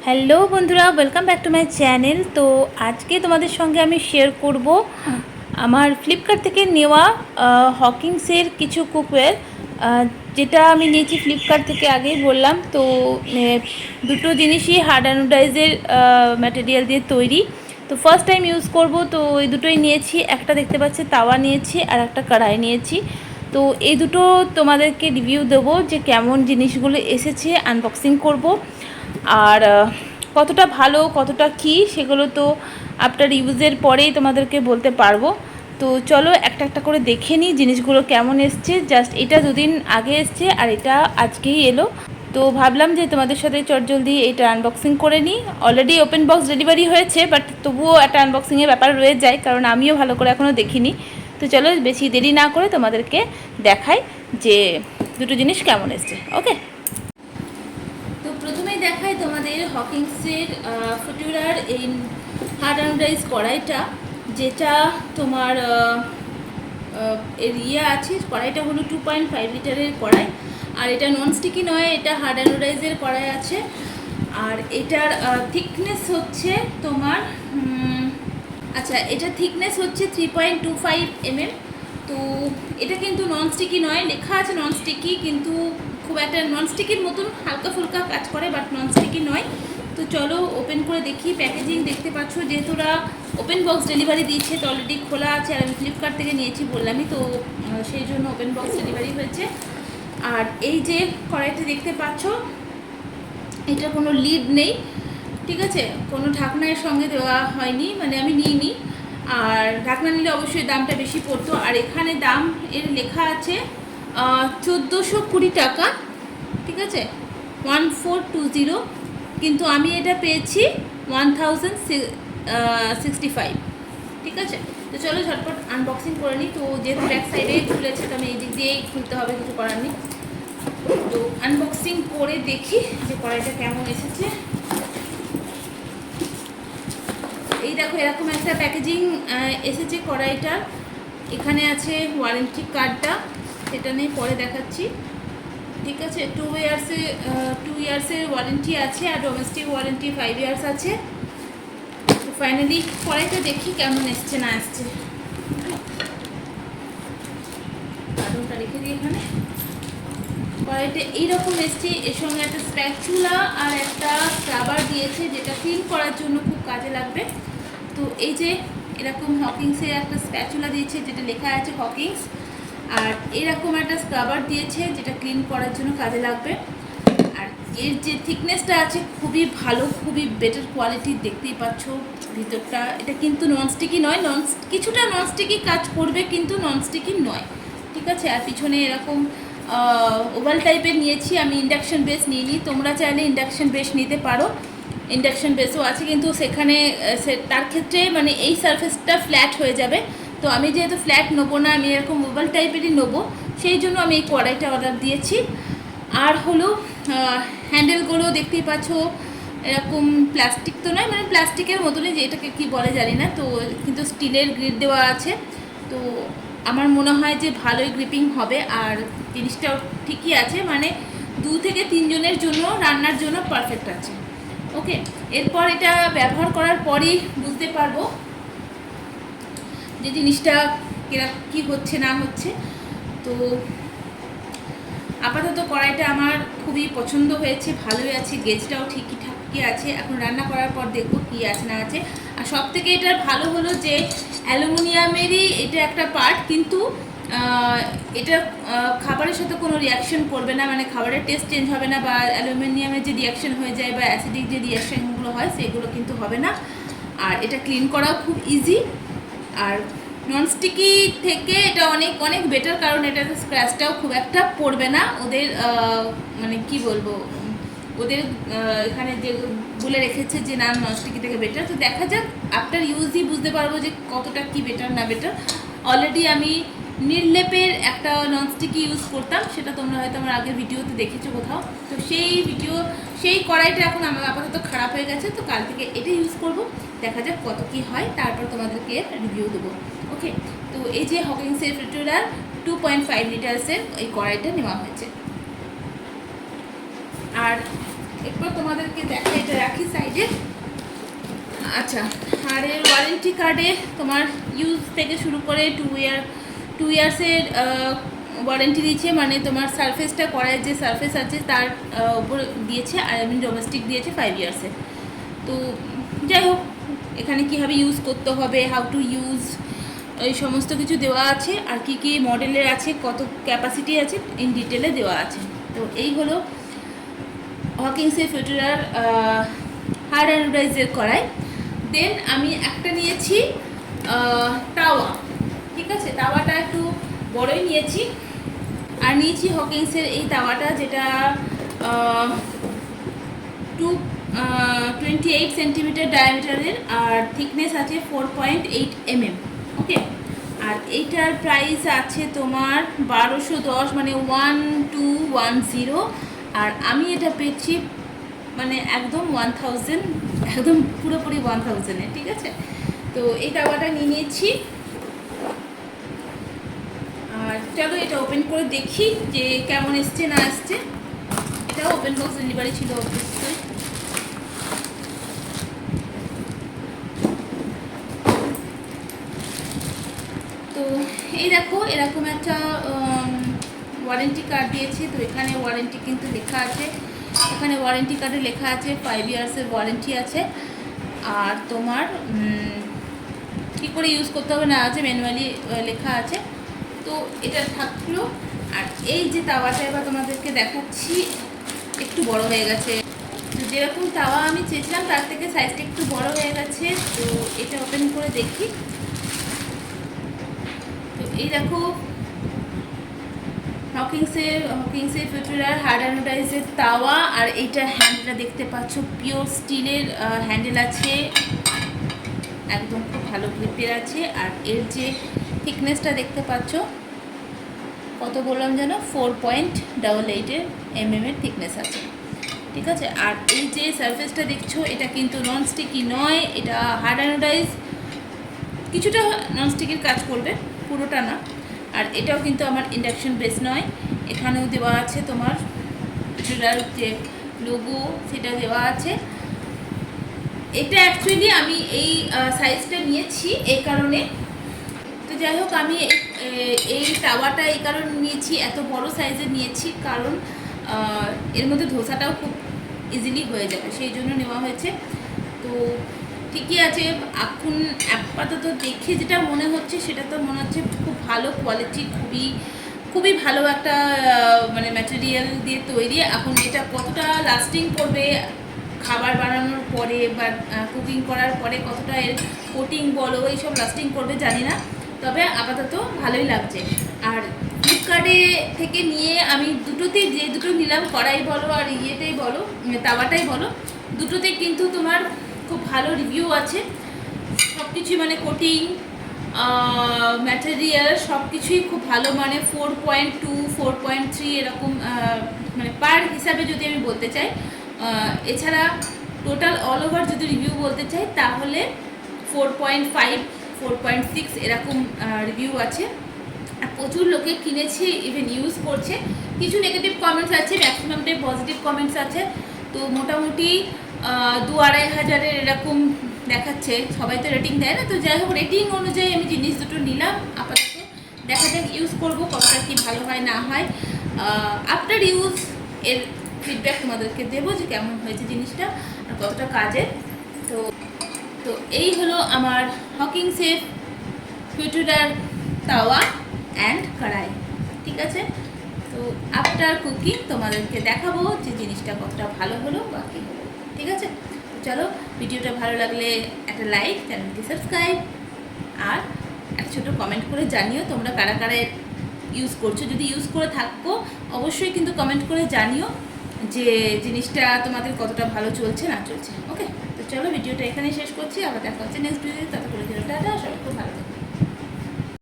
Hello বন্ধুরা, welcome back to my channel. তো আজকে তোমাদের সঙ্গে আমি শেয়ার করব আমার ফ্লিপকার্ট থেকে নেওয়া হকিংসের কিছু কুকওয়্যার, যেটা আমি নিয়েছি ফ্লিপকার্ট থেকে, আগেই বললাম। তো দুটো জিনিসই হার্ড অ্যানোডাইজের ম্যাটেরিয়াল দিয়ে তৈরি। তো ফার্স্ট টাইম ইউজ করব, তো এই দুটোই নিয়েছি। একটা দেখতে পাচ্ছি তাওয়া নিয়েছি, আর একটা কড়াই নিয়েছি। তো এই দুটো তোমাদেরকে রিভিউ দেবো যে কেমন জিনিসগুলো এসেছে, আনবক্সিং করব। আর কতটা ভালো কতটা কী সেগুলো তো আফটার ইউজের পরেই তোমাদেরকে বলতে পারবো। তো চলো একটা একটা করে দেখে নিই জিনিসগুলো কেমন এসছে। জাস্ট এটা দুদিন আগে এসছে আর এটা আজকেই এলো। তো ভাবলাম যে তোমাদের সাথে চটজলদি এটা আনবক্সিং করে নিই। অলরেডি ওপেন বক্স ডেলিভারি হয়েছে, বাট তবুও একটা আনবক্সিংয়ের ব্যাপার রয়ে যায়, কারণ আমিও ভালো করে এখনও দেখিনি। তো চলো বেশি দেরি না করে তোমাদেরকে দেখাই যে দুটো জিনিস কেমন এসছে। ওকে, তো প্রথমেই দেখাই তোমাদের হকিংসের ফুটিউরার এই হার্ড অ্যানোডাইজ কড়াইটা, যেটা তোমার এর আছে। কড়াইটা হলো 2.5 লিটারের কড়াই, আর এটা নন স্টিকি নয়, এটা হার্ড অ্যানোডাইজের কড়াই আছে। আর এটার থিকনেস হচ্ছে তোমার আচ্ছা, এটা থিকনেস হচ্ছে 3.25 mm। তো এটা কিন্তু নন স্টিকি নয়, লেখা আছে নন স্টিকি, কিন্তু খুব একটা নন স্টিকির মতন হালকা ফুলকা কাজ করে, বাট নন স্টিকি নয়। তো চলো ওপেন করে দেখি। প্যাকেজিং দেখতে পাচ্ছ, যেহেতু ওরা ওপেন বক্স ডেলিভারি দিয়েছে, তো অলরেডি খোলা আছে। আর আমি ফ্লিপকার্ট থেকে নিয়েছি বললামই, তো সেই জন্য ওপেন বক্স ডেলিভারি হয়েছে। আর এই যে কড়াইটা দেখতে পাচ্ছ, এটা কোনো লিড নেই, ঠিক আছে, কোনো ঢাকনার সঙ্গে দেওয়া হয়নি, মানে আমি নিইনি। আর ঢাকনা নিলে অবশ্যই দামটা বেশি পড়তো। আর এখানে দাম এর লেখা আছে 1420 টাকা, ঠিক আছে, 1420, কিন্তু আমি এটা পেয়েছি 1065, ঠিক আছে। তো চলো ঝটপট আনবক্সিং করে নিই। তো যেহেতু ব্যাক সাইডে খুলেছে, তো আমি এই দিক দিয়েই খুলতে হবে, কিছু করার নেই। তো আনবক্সিং করে দেখি যে কড়াইটা কেমন এসেছে। এই দেখো, এরকম একটা প্যাকেজিং এসেছে কড়াইটার। এখানে আছে ওয়ারেন্টি কার্ডটা, সেটা নিয়ে পরে দেখাচ্ছি, ঠিক আছে। 2 ইয়ার্সের ওয়ারেন্টি আছে, আর ডোমেস্টিক ওয়ারেন্টি 5 ইয়ার্স আছে। তো ফাইনালি কড়াইটা দেখি কেমন এসছে না এসছে। কার্টনটা রেখে দিই এখানে। কড়াইটা এইরকম এসছে, এর সঙ্গে একটা স্প্যাচুলা আর একটা স্ক্রাবার দিয়েছে, যেটা ক্লিন করার জন্য খুব কাজে লাগবে। তো এই যে এরকম হকিংসের একটা স্প্যাচুলা দিয়েছে, যেটা লেখা আছে হকিংস, আর এরকম একটা স্ক্রাবার দিয়েছে, যেটা ক্লিন করার জন্য কাজে লাগবে। আর এর যে থিকনেসটা আছে খুবই ভালো, খুবই বেটার কোয়ালিটির, দেখতেই পাচ্ছ ভিতরটা। এটা কিন্তু ননস্টিকি নয়, কিছুটা ননস্টিকি কাজ করবে, কিন্তু ননস্টিকি নয়, ঠিক আছে। আর পিছনে এরকম ওভাল টাইপের নিয়েছি আমি, ইন্ডাকশন বেস নিইনি। তোমরা চাইলে ইন্ডাকশন বেস নিতে পারো, ইন্ডাকশন বেসও আছে, কিন্তু সেখানে তার ক্ষেত্রে মানে এই সারফেসটা ফ্ল্যাট হয়ে যাবে। তো আমি যেহেতু ফ্ল্যাট নেবো না, আমি এরকম ওভাল টাইপেরই নেবো, সেই জন্য আমি এই কড়াইটা অর্ডার দিয়েছি। আর হলো হ্যান্ডেলগুলো দেখতেই পাচ্ছ, এরকম প্লাস্টিক তো নয়, মানে প্লাস্টিকের মতনই, যে এটাকে কী বলে জানি না, তো কিন্তু স্টিলের গ্রিড দেওয়া আছে। তো আমার মনে হয় যে ভালোই গ্রিপিং হবে, আর জিনিসটাও ঠিকই আছে, মানে 2 থেকে 3 জনের জন্য রান্নার জন্য পারফেক্ট আছে। ওকে, এরপর এটা ব্যবহার করার পরই বুঝতে পারবো যে জিনিসটা কী হচ্ছে না হচ্ছে। তো আপাতত কড়াইটা আমার খুবই পছন্দ হয়েছে, ভালোই আছে, গেজটাও ঠিকই আছে। এখন রান্না করার পর দেখবো কী আছে না আছে। আর সব থেকে এটার ভালো হলো যে অ্যালুমিনিয়ামেরই এটা একটা পার্ট, কিন্তু এটা খাবারের সাথে কোনো রিয়াকশন করবে না, মানে খাবারের টেস্ট চেঞ্জ হবে না, বা অ্যালুমিনিয়ামের যে রিয়াকশন হয়ে যায় বা অ্যাসিডিক যে রিয়াকশানগুলো হয় সেগুলো কিন্তু হবে না। আর এটা ক্লিন করাও খুব ইজি। আর ননস্টিকি থেকে এটা অনেক অনেক বেটার, কারণ এটাতে স্ক্র্যাচটাও খুব একটা পড়বে না। ওদের মানে কি বলবো, ওদের এখানে যে বলে রেখেছে যে না ননস্টিকি থেকে বেটার। তো দেখা যাক, আফটার ইউজই বুঝতে পারবো যে কতটা কি বেটার না বেটার। অলরেডি আমি নির্লেপের একটা ননস্টিকি ইউজ করতাম, সেটা তোমরা হয়তো আমার আগের ভিডিওতে দেখেছো কোথাও। তো সেই কড়াইটা এখন আমার আপাতত খারাপ হয়ে গেছে, তো কাল থেকে এটা ইউজ করব। দেখা যাক কত কি হয়, তারপর তোমাদেরকে রিভিউ দেবো। ওকে, তো এই যে হকিংসের ফ্রিটিউরার 2.5 লিটার্সের এই কড়াইটা নেওয়া হয়েছে। আর এরপর তোমাদেরকে দেখা, এটা রাখি সাইড। আচ্ছা, আর এর ওয়ারেন্টি কার্ডে তোমার ইউজ থেকে শুরু করে 2 ইয়ার্সের ওয়ারেন্টি দিয়েছে, মানে তোমার সারফেসটা করার যে সারফেস আছে তার উপর দিয়েছে, আর এমনি ডোমেস্টিক দিয়েছে 5 ইয়ার্সের। তো যাই হোক, এখানে কীভাবে ইউজ করতে হবে, হাউ টু ইউজ, এই সমস্ত কিছু দেওয়া আছে, আর কি কি মডেলের আছে, কত ক্যাপাসিটি আছে, ইন ডিটেলে দেওয়া আছে। তো এই হলো হকিংসের ফিউচারার হার্ড অ্যানোডাইজের কড়াই। দেন আমি একটা নিয়েছি তাওয়া, ঠিক আছে, তাওয়াটা একটু বড়ই নিয়েছি। আর নিয়েছি হকিংসের এই তাওয়াটা, যেটা 28 সেন্টিমিটার ডায়ামিটারের, আর থিকনেস আছে 4.8 mm। ওকে, আর এইটার প্রাইস আছে তোমার 1210, মানে 1210। আর আমি এটা পেয়েছি মানে একদম 1000, একদম পুরোপুরি 1000-এ, ঠিক আছে। তো এই তাওয়াটা নিয়ে নিয়েছি। আর চলো এটা ওপেন করে দেখি যে কেমন এসছে না এসছে। এটাও ওপেন বক্স ডেলিভারি ছিল অবশ্যই। তো এই দেখো, এরকম একটা ওয়ারেন্টি কার্ড দিয়েছে। তো এখানে ওয়ারেন্টি কিন্তু লেখা আছে, এখানে ওয়ারেন্টি কার্ডে লেখা আছে 5 ইয়ার্সের ওয়ারেন্টি আছে। আর তোমার কী করে ইউজ করতে হবে না আছে ম্যানুয়ালি লেখা আছে। তো এটা থাকলো। আর এই যে তাওয়াটা এবার তোমাদেরকে দেখাচ্ছি, একটু বড় হয়ে গেছে। তো যেরকম তাওয়া আমি চেয়েছিলাম তার থেকে সাইজটা একটু বড় হয়ে গেছে। তো এটা ওপেন করে দেখি। তো এই দেখো, হকিংসের ফিউচারার হার্ড অ্যানোডাইজের তাওয়া। আর এইটার হ্যান্ডেলটা দেখতে পাচ্ছ, পিওর স্টিলের হ্যান্ডেল আছে, একদম খুব ভালো গ্রিপের আছে। আর এর যে থিকনেসটা দেখতে পাচ্ছ, কত বললাম যেন, 4.88 mm এর থিকনেস আছে, ঠিক আছে। আর এই যে সারফেসটা দেখছো, এটা কিন্তু নন স্টিকি নয়, এটা হার্ড অ্যানোডাইজ, কিছুটা নন স্টিকের কাজ করবে, পুরোটা না। আর এটাও কিন্তু আমার ইন্ডাকশন বেস নয়। এখানেও দেওয়া আছে তোমার চুলার যে লোগো, সেটা দেওয়া আছে। এটা অ্যাকচুয়ালি আমি এই সাইজটা নিয়েছি এই কারণে। তো যাই হোক, আমি এই তাওয়াটা এই কারণে নিয়েছি, এত বড় সাইজের নিয়েছি, কারণ এর মধ্যে ধোসাটাও খুব ইজিলি হয়ে যাবে, সেই জন্য নেওয়া হয়েছে। তো ঠিকই আছে। এখন আপাতত দেখে যেটা মনে হচ্ছে, সেটা তো মনে হচ্ছে খুব ভালো কোয়ালিটি, খুবই ভালো একটা মানে ম্যাটেরিয়াল দিয়ে তৈরি। এখন এটা কতটা লাস্টিং করবে খাবার বানানোর পরে বা কুকিং করার পরে, কতটা এর কোটিং বলো এইসব লাস্টিং করবে জানি না, তবে আপাতত ভালোই লাগছে। আর ফ্লিপকার্টে থেকে নিয়ে আমি দুটোতেই, যে দুটো নিলাম, কড়াই বলো আর ইয়েটাই বলো, তাওয়াটাই বলো, দুটোতে কিন্তু তোমার খুব ভালো রিভিউ আছে। সব কিছুই মানে কোটিং, ম্যাটেরিয়াল সব কিছুই খুব ভালো, মানে 4.2, 4.3 এরকম, মানে পার হিসাবে যদি আমি বলতে চাই। এছাড়া টোটাল অল ওভার যদি রিভিউ বলতে চাই, তাহলে 4.5, 4.6 এরকম রিভিউ আছে। আর প্রচুর লোকে কিনেছে, ইভেন ইউজ করছে। কিছু নেগেটিভ কমেন্টস আছে, ম্যাক্সিমামটাই পজিটিভ কমেন্টস আছে। তো মোটামুটি 2-2.5 হাজারের এরকম দেখাচ্ছে। সবাই তো রেটিং দেয় না, তো যাই হোক, রেটিং অনুযায়ী আমি জিনিস দুটো নিলাম। আপাতত দেখা যাক, ইউজ করবো কতটা কি ভালো হয় না হয়। আফটার ইউজ এর ফিডব্যাক তোমাদেরকে দেবো যে কেমন হয়েছে জিনিসটা আর কতটা কাজের। তো এই হলো আমার হকিংসের ফিউচারার তাওয়া অ্যান্ড কড়াই, ঠিক আছে। তো আফটার কুকিং তোমাদেরকে দেখাবো যে জিনিসটা কতটা ভালো হলো বা কী হলো, ঠিক আছে। চলো, ভিডিওটা ভালো লাগলে একটা লাইক, চ্যানেলটি সাবস্ক্রাইব, আর একটা ছোটো কমেন্ট করে জানিও তোমরা কারা কারা ইউজ করছো। যদি ইউজ করে থাকো অবশ্যই কিন্তু কমেন্ট করে জানিও যে জিনিসটা তোমাদের কতটা ভালো চলছে না চলছে। ওকে, তো চলো ভিডিওটা এখানেই শেষ করছি, আবার দেখা হচ্ছে নেক্সট ভিডিওতে। ততক্ষণ টাটা, সবাই খুব ভালো।